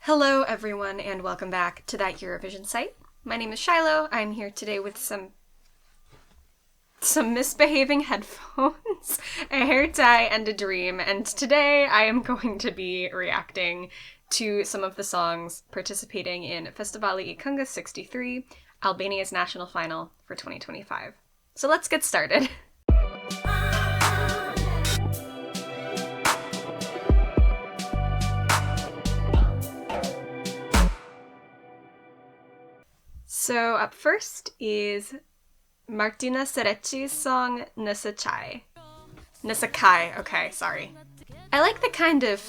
Hello everyone and welcome back to that Eurovision site. My name is Shiloh. I'm here today with some misbehaving headphones, a hair tie, and a dream, and today I am going to be reacting to some of the songs participating in Festivali Këngës 63, Albania's national final for 2025. So let's get started. So up first is Martina Serreqi's song Nese. Nese, okay, sorry. I like the kind of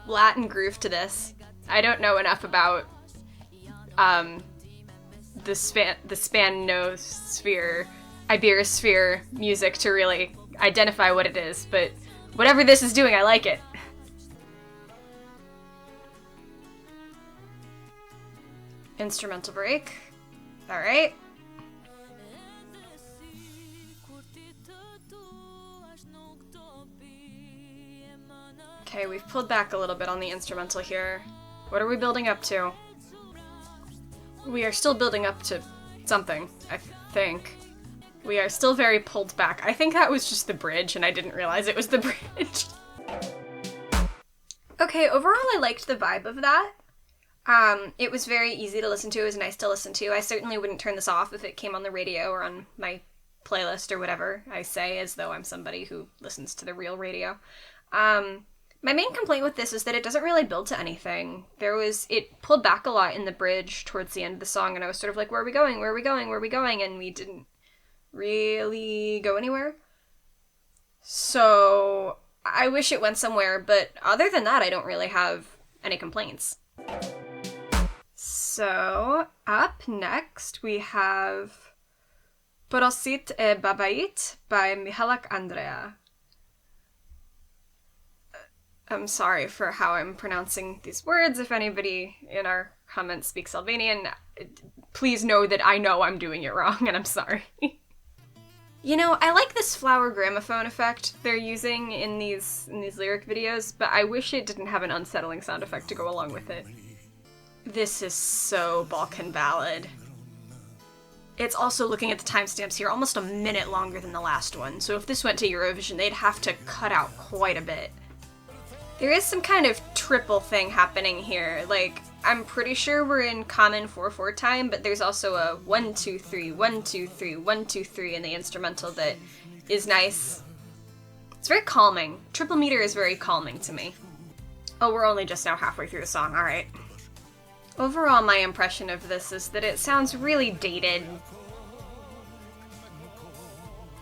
Latin groove to this. I don't know enough about the Spanosphere, Iberosphere music to really identify what it is, but whatever this is doing, I like it. Instrumental break. All right. Okay, we've pulled back a little bit on the instrumental here. What are we building up to? We are still building up to something, I think. We are still very pulled back. I think that was just the bridge, and I didn't realize it was the bridge. Okay, overall I liked the vibe of that. It was very easy to listen to. It was nice to listen to. I certainly wouldn't turn this off if it came on the radio or on my playlist or whatever. I say as though I'm somebody who listens to the real radio. My main complaint with this is that it doesn't really build to anything. It pulled back a lot in the bridge towards the end of the song, and I was sort of like, where are we going? Where are we going? Where are we going? And we didn't really go anywhere. So I wish it went somewhere, but other than that, I don't really have any complaints. So, up next we have Porositë, babait by Mihallaq Andrea. I'm sorry for how I'm pronouncing these words. If anybody in our comments speaks Albanian, please know that I know I'm doing it wrong and I'm sorry. You know, I like this flower gramophone effect they're using in these lyric videos, but I wish it didn't have an unsettling sound effect to go along with it. This is so Balkan ballad. It's also, looking at the timestamps here, almost a minute longer than the last one, so if this went to Eurovision, they'd have to cut out quite a bit. There is some kind of triple thing happening here. Like, I'm pretty sure we're in common 4/4 time, but there's also a 1 2 3 1 2 3 1 2 3 in the instrumental that is nice. It's very calming. Triple meter is very calming to me. Oh, we're only just now halfway through the song, alright. Overall, my impression of this is that it sounds really dated.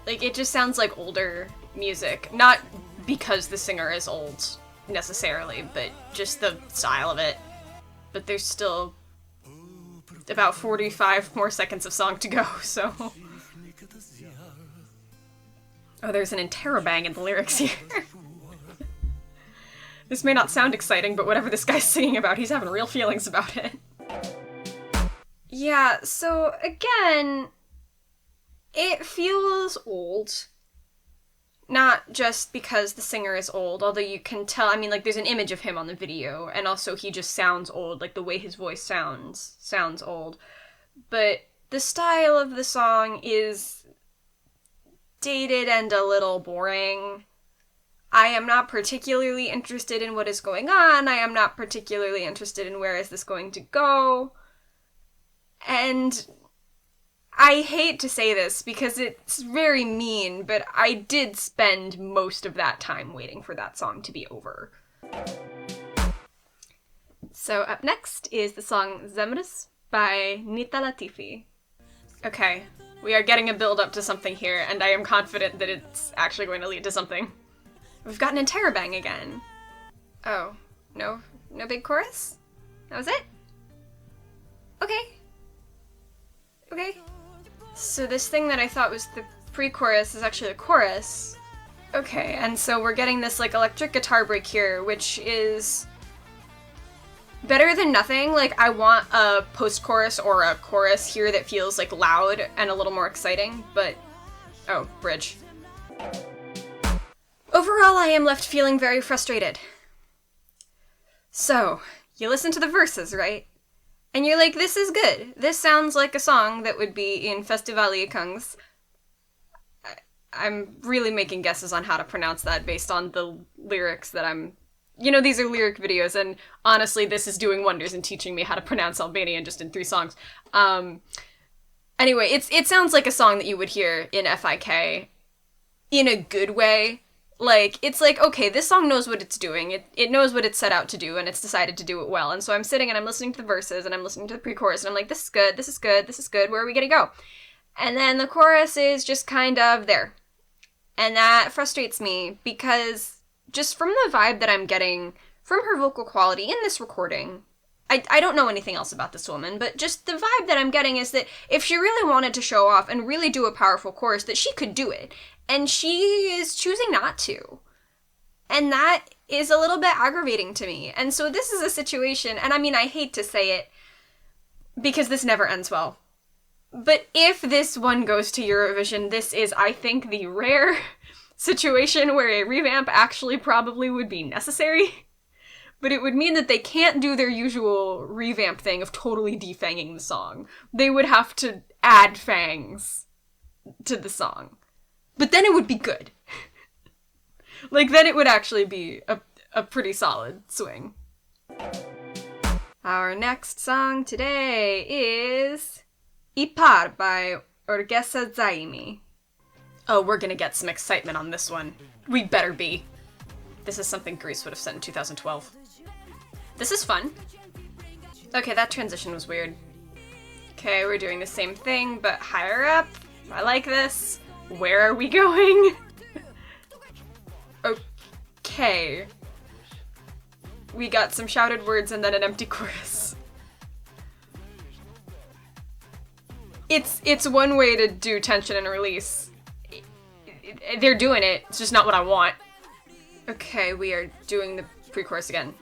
Like, it just sounds like older music. Not because the singer is old, necessarily, but just the style of it. But there's still about 45 more seconds of song to go, so... Oh, there's an interrobang in the lyrics here. This may not sound exciting, but whatever this guy's singing about, he's having real feelings about it. Yeah, so again, it feels old. Not just because the singer is old, although you can tell, I mean, like, there's an image of him on the video, and also he just sounds old, like, the way his voice sounds old. But the style of the song is dated and a little boring. I am not particularly interested in what is going on. I am not particularly interested in where is this going to go. And I hate to say this because it's very mean, but I did spend most of that time waiting for that song to be over. So up next is the song Zemrës by Nita Latifi. Okay, we are getting a build up to something here, and I am confident that it's actually going to lead to something. We've got an interrobang again. Oh, no big chorus? That was it? Okay. So this thing that I thought was the pre-chorus is actually the chorus. Okay, and so we're getting this, like, electric guitar break here, which is better than nothing. Like, I want a post-chorus or a chorus here that feels, like, loud and a little more exciting, but... Oh, bridge. Overall, I am left feeling very frustrated. So, you listen to the verses, right? And you're like, this is good. This sounds like a song that would be in Festivali Këngës. I'm really making guesses on how to pronounce that based on the lyrics that I'm... these are lyric videos, and honestly, this is doing wonders in teaching me how to pronounce Albanian just in 3 songs. Anyway, it sounds like a song that you would hear in FIK in a good way. Like, it's like, okay, this song knows what it's doing. It knows what it's set out to do, and it's decided to do it well. And so I'm sitting and I'm listening to the verses, and I'm listening to the pre-chorus, and I'm like, this is good, this is good, this is good, where are we gonna go? And then the chorus is just kind of there. And that frustrates me, because just from the vibe that I'm getting from her vocal quality in this recording, I don't know anything else about this woman, but just the vibe that I'm getting is that if she really wanted to show off and really do a powerful chorus, that she could do it. And she is choosing not to. And that is a little bit aggravating to me. And so this is a situation, and I mean, I hate to say it, because this never ends well. But if this one goes to Eurovision, this is, I think, the rare situation where a revamp actually probably would be necessary. But it would mean that they can't do their usual revamp thing of totally defanging the song. They would have to add fangs to the song. But then it would be good. Like, then it would actually be a pretty solid swing. Our next song today is Parë by Orgesa Zaimi. Oh, we're gonna get some excitement on this one. We better be. This is something Greece would have said in 2012. This is fun. Okay, that transition was weird. Okay, we're doing the same thing, but higher up. I like this. Where are we going? Okay. We got some shouted words and then an empty chorus. It's one way to do tension and release. They're doing it, it's just not what I want. Okay, we are doing the pre-chorus again.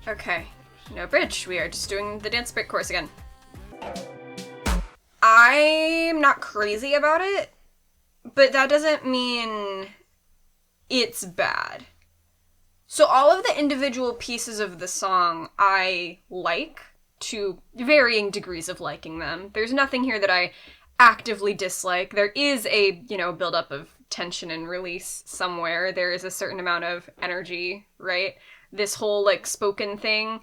Okay, no bridge, we are just doing the dance break chorus again. I'm not crazy about it, but that doesn't mean it's bad. So all of the individual pieces of the song I like, to varying degrees of liking them. There's nothing here that I actively dislike. There is a, buildup of tension and release somewhere. There is a certain amount of energy, right? This whole, spoken thing.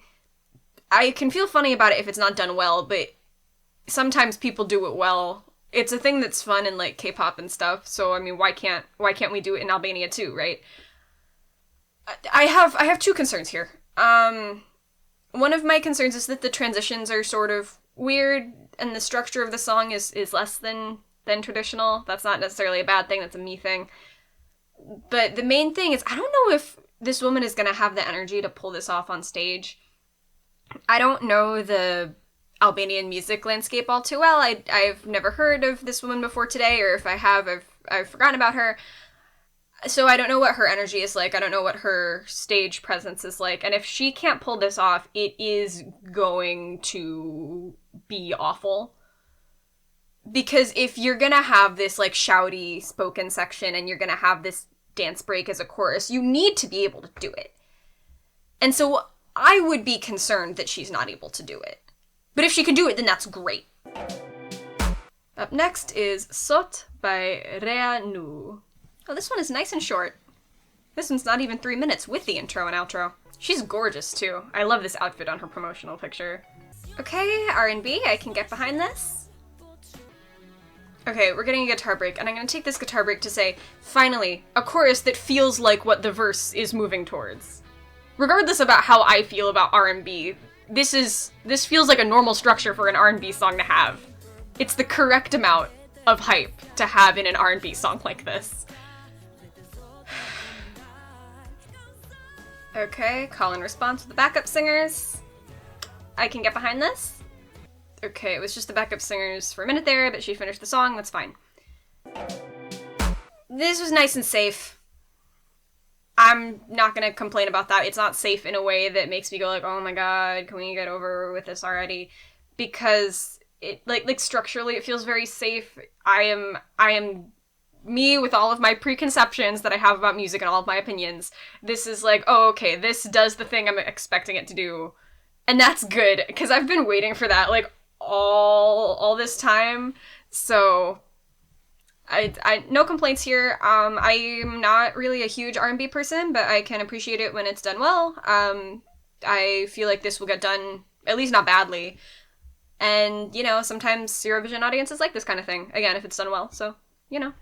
I can feel funny about it if it's not done well, but sometimes people do it well. It's a thing that's fun in, K-pop and stuff, so, I mean, why can't we do it in Albania too, right? I have 2 concerns here. One of my concerns is that the transitions are sort of weird, and the structure of the song is less than traditional. That's not necessarily a bad thing, that's a me thing. But the main thing is, I don't know if this woman is gonna have the energy to pull this off on stage. I don't know the Albanian music landscape all too well. I've never heard of this woman before today, or if I have, I've forgotten about her. So I don't know what her energy is like. I don't know what her stage presence is like. And if she can't pull this off, it is going to be awful. Because if you're gonna have this, shouty spoken section and you're gonna have this dance break as a chorus, you need to be able to do it. And so I would be concerned that she's not able to do it. But if she can do it, then that's great. Up next is Sot by Rea Nuhu. Oh, this one is nice and short. This one's not even 3 minutes with the intro and outro. She's gorgeous, too. I love this outfit on her promotional picture. Okay, R&B, I can get behind this. Okay, we're getting a guitar break, and I'm gonna take this guitar break to say, finally, a chorus that feels like what the verse is moving towards. Regardless about how I feel about R&B, this feels like a normal structure for an R&B song to have. It's the correct amount of hype to have in an R&B song like this. Okay, call and response to the backup singers. I can get behind this. Okay, it was just the backup singers for a minute there, but she finished the song, that's fine. This was nice and safe. I'm not gonna complain about that. It's not safe in a way that makes me go oh my god, can we get over with this already? Because it, structurally it feels very safe. I am me with all of my preconceptions that I have about music and all of my opinions. This is oh, okay, this does the thing I'm expecting it to do. And that's good, because I've been waiting for that, like, all this time, so I no complaints here. I'm not really a huge R&B person, but I can appreciate it when it's done well. I feel like this will get done, at least not badly, and, you know, sometimes Eurovision audiences like this kind of thing, again, if it's done well, so, you know.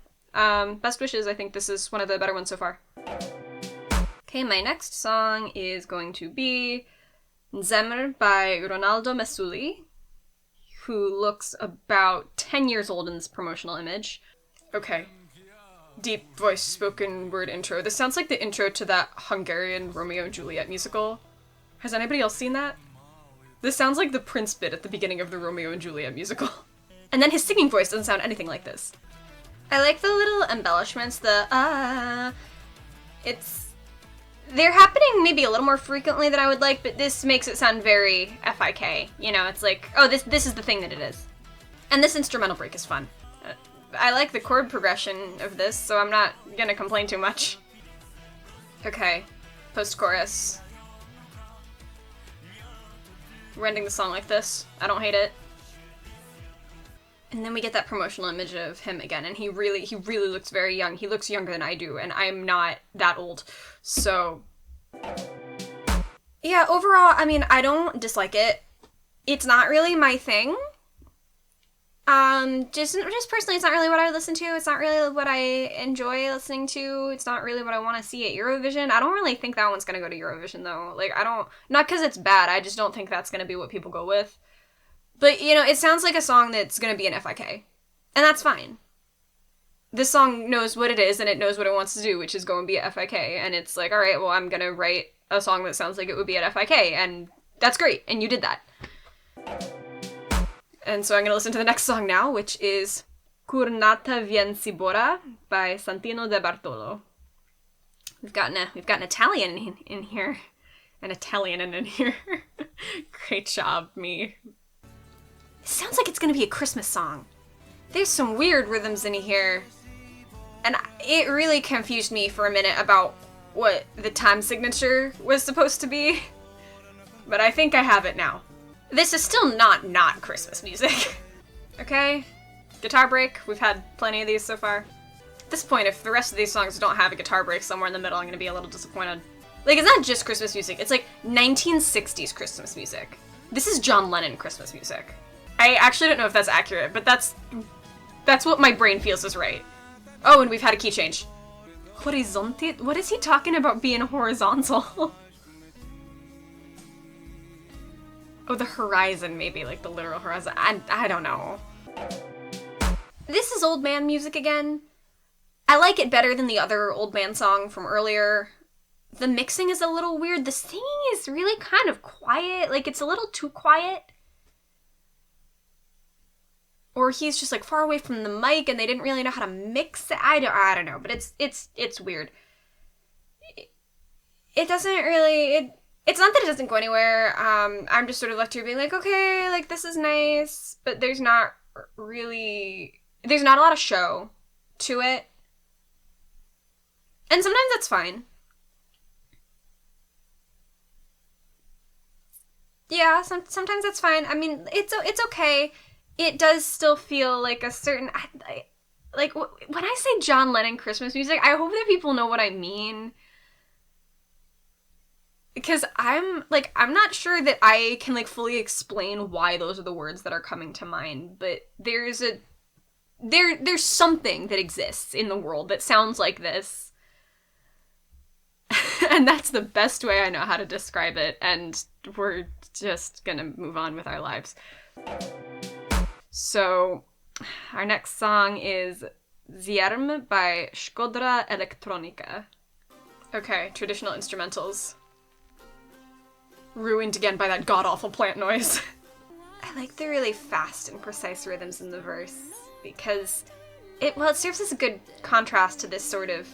Best wishes. I think this is one of the better ones so far. Okay, my next song is going to be Zemrës by Ronaldo Mesuli, who looks about 10 years old in this promotional image. Okay. Deep voice spoken word intro. This sounds like the intro to that Hungarian Romeo and Juliet musical. Has anybody else seen that? This sounds like the Prince bit at the beginning of the Romeo and Juliet musical. And then his singing voice doesn't sound anything like this. I like the little embellishments, they're happening maybe a little more frequently than I would like, but this makes it sound very FIK. You know, it's like, oh, this is the thing that it is. And this instrumental break is fun. I like the chord progression of this, so I'm not gonna complain too much. Okay, post-chorus. We're ending the song like this. I don't hate it. And then we get that promotional image of him again, and he really looks very young. He looks younger than I do, and I'm not that old. So, yeah, overall, I mean, I don't dislike it. It's not really my thing. Just personally, it's not really what I listen to. It's not really what I enjoy listening to. It's not really what I want to see at Eurovision. I don't really think that one's gonna go to Eurovision, though. Like, not because it's bad, I just don't think that's gonna be what people go with. But, you know, it sounds like a song that's gonna be an FIK. And that's fine. This song knows what it is, and it knows what it wants to do, which is go and be a FIK. And it's like, alright, well, I'm gonna write a song that sounds like it would be at FIK, and that's great, and you did that. And so I'm gonna listen to the next song now, which is Nata, vjen, bora by Santino De Bartolo. We've got an Italian in here. An Italian in here. Great job, me. It sounds like it's gonna be a Christmas song. There's some weird rhythms in here. And it really confused me for a minute about what the time signature was supposed to be. But I think I have it now. This is still not Christmas music. Okay? Guitar break. We've had plenty of these so far. At this point, if the rest of these songs don't have a guitar break somewhere in the middle, I'm gonna be a little disappointed. Like, it's not just Christmas music. It's like 1960s Christmas music. This is John Lennon Christmas music. I actually don't know if that's accurate, but that's what my brain feels is right. Oh, and we've had a key change. Horizonte? What is he talking about being horizontal? Oh, the horizon, maybe, like the literal horizon. I don't know. This is old man music again. I like it better than the other old man song from earlier. The mixing is a little weird. The singing is really kind of quiet. Like, it's a little too quiet. Or he's just like far away from the mic and they didn't really know how to mix it. I don't know, but it's weird. It doesn't really, it's not that it doesn't go anywhere. I'm just sort of left here being like, okay, like this is nice, but there's not a lot of show to it. And sometimes that's fine. Yeah, sometimes that's fine. I mean, it's okay. It does still feel like a certain, like, when I say John Lennon Christmas music, I hope that people know what I mean. Because I'm not sure that I can, like, fully explain why those are the words that are coming to mind, but there's something that exists in the world that sounds like this. And that's the best way I know how to describe it, and we're just gonna move on with our lives. So, our next song is Zjerm by Shkodra Elektronike. Okay, traditional instrumentals. Ruined again by that god-awful plant noise. I like the really fast and precise rhythms in the verse, because it serves as a good contrast to this sort of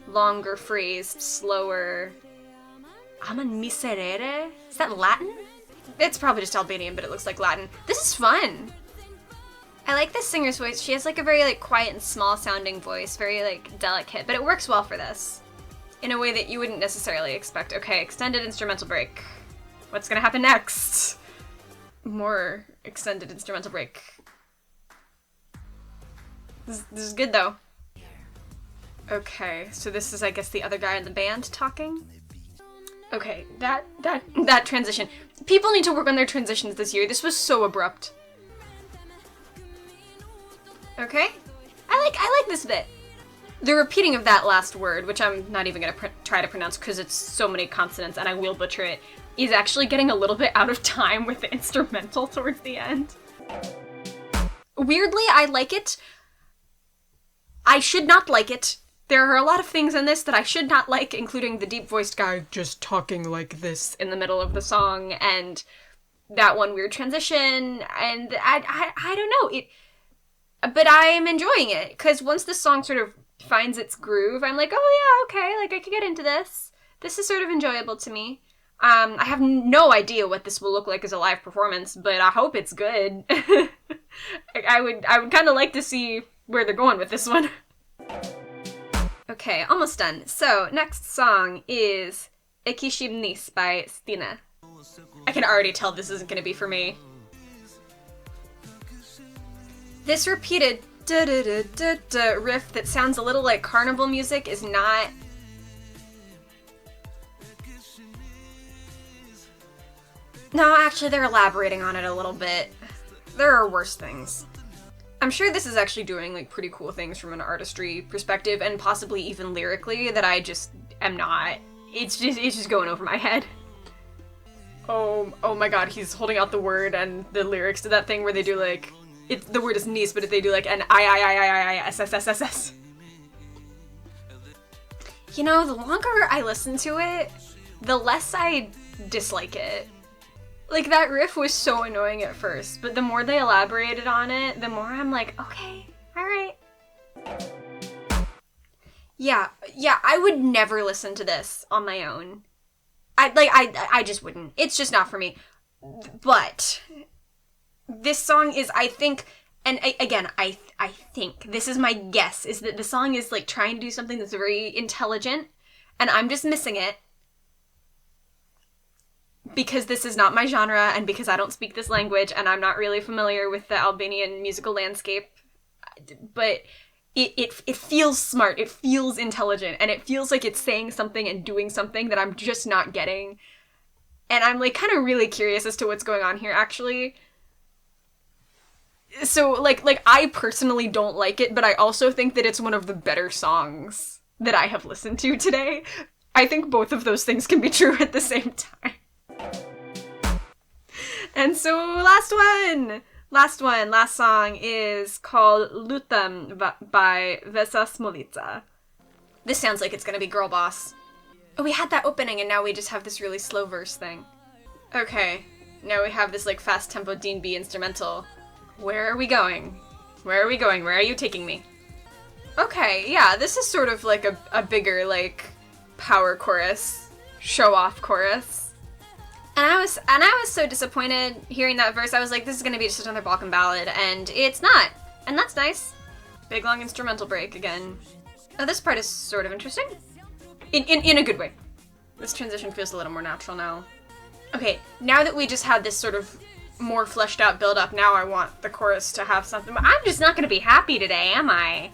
longer phrased, slower... Aman miserere? Is that Latin? It's probably just Albanian, but it looks like Latin. This is fun! I like this singer's voice. She has like a very like quiet and small sounding voice, very like delicate, but it works well for this. In a way that you wouldn't necessarily expect. Okay, extended instrumental break. What's gonna happen next? More extended instrumental break. This is good though. Okay, so this is, I guess, the other guy in the band talking. Okay, that transition. People need to work on their transitions this year. This was so abrupt. Okay, I like this bit. The repeating of that last word, which I'm not even gonna try to pronounce because it's so many consonants and I will butcher it, is actually getting a little bit out of time with the instrumental towards the end. Weirdly, I like it. I should not like it. There are a lot of things in this that I should not like, including the deep-voiced guy just talking like this in the middle of the song, and that one weird transition, and I don't know, but I am enjoying it, because once the song sort of finds its groove, I'm like, oh yeah, okay, like I could get into this. This is sort of enjoyable to me. I have no idea what this will look like as a live performance, but I hope it's good. I would kind of like to see where they're going with this one. Okay, almost done. So, next song is Kishim by Stine. I can already tell this isn't going to be for me. This repeated da-da-da-da-da riff that sounds a little like carnival music is not... No, actually they're elaborating on it a little bit. There are worse things. I'm sure this is actually doing like pretty cool things from an artistry perspective and possibly even lyrically that I just am not. It's just going over my head. Oh my god, he's holding out the word and the lyrics to that thing where they do like, the word is niece, but they do like an I. You know, the longer I listen to it, the less I dislike it. Like, that riff was so annoying at first, but the more they elaborated on it, the more I'm like, okay, alright. Yeah, I would never listen to this on my own. I just wouldn't. It's just not for me. But this song is, I think, and again, I think, this is my guess, is that the song is, like, trying to do something that's very intelligent, and I'm just missing it. Because this is not my genre, and because I don't speak this language, and I'm not really familiar with the Albanian musical landscape, but it feels smart, it feels intelligent, and it feels like it's saying something and doing something that I'm just not getting. And I'm, like, kind of really curious as to what's going on here, actually. So, like, I personally don't like it, but I also think that it's one of the better songs that I have listened to today. I think both of those things can be true at the same time. And so, last song is called Lutem by Vesa Smolica. This sounds like it's gonna be Girl Boss. Oh, we had that opening and now we just have this really slow verse thing. Okay, now we have this like fast tempo Dean B instrumental. Where are we going? Where are we going? Where are you taking me? Okay, yeah, this is sort of like a bigger like power chorus, show off chorus. And I was so disappointed hearing that verse. I was like, this is gonna be just another Balkan ballad, and it's not. And that's nice. Big long instrumental break again. Oh, this part is sort of interesting. In a good way. This transition feels a little more natural now. Okay, now that we just had this sort of more fleshed out build up, now I want the chorus to have something. But I'm just not gonna be happy today, am I?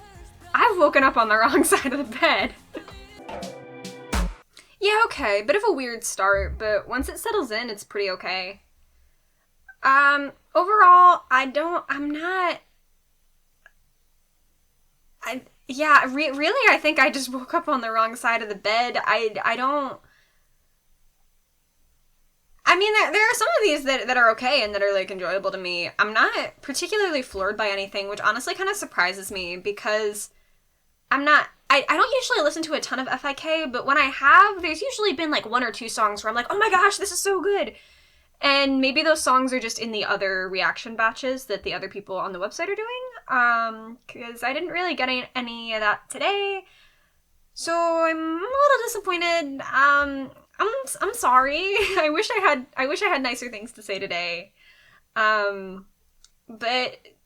I've woken up on the wrong side of the bed. Yeah, okay, bit of a weird start, but once it settles in, it's pretty okay. Overall, really, I think I just woke up on the wrong side of the bed. I mean, there are some of these that are okay and that are, like, enjoyable to me. I'm not particularly floored by anything, which honestly kind of surprises me, because I don't usually listen to a ton of FIK, but when I have, there's usually been like one or two songs where I'm like, oh my gosh, this is so good. And maybe those songs are just in the other reaction batches that the other people on the website are doing, because I didn't really get any of that today. So I'm a little disappointed. I'm sorry. I wish I had nicer things to say today. But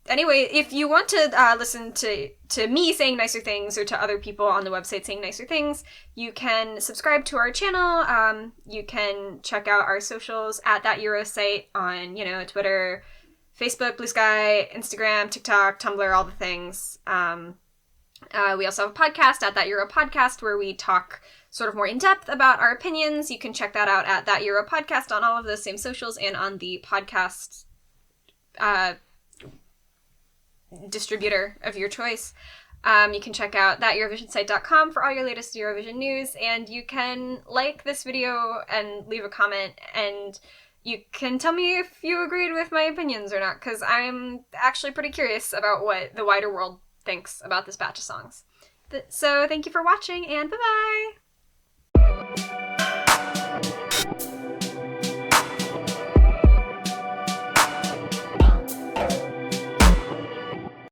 anyway, if you want to listen to me saying nicer things or to other people on the website saying nicer things, you can subscribe to our channel. You can check out our socials at That Euro site on, Twitter, Facebook, Blue Sky, Instagram, TikTok, Tumblr, all the things. We also have a podcast at That Euro Podcast where we talk sort of more in depth about our opinions. You can check that out at That Euro Podcast on all of those same socials and on the podcast distributor of your choice. You can check out thateurovisionsite.com for all your latest Eurovision news, and you can like this video and leave a comment, and you can tell me if you agreed with my opinions or not, because I'm actually pretty curious about what the wider world thinks about this batch of songs. So thank you for watching, and bye-bye!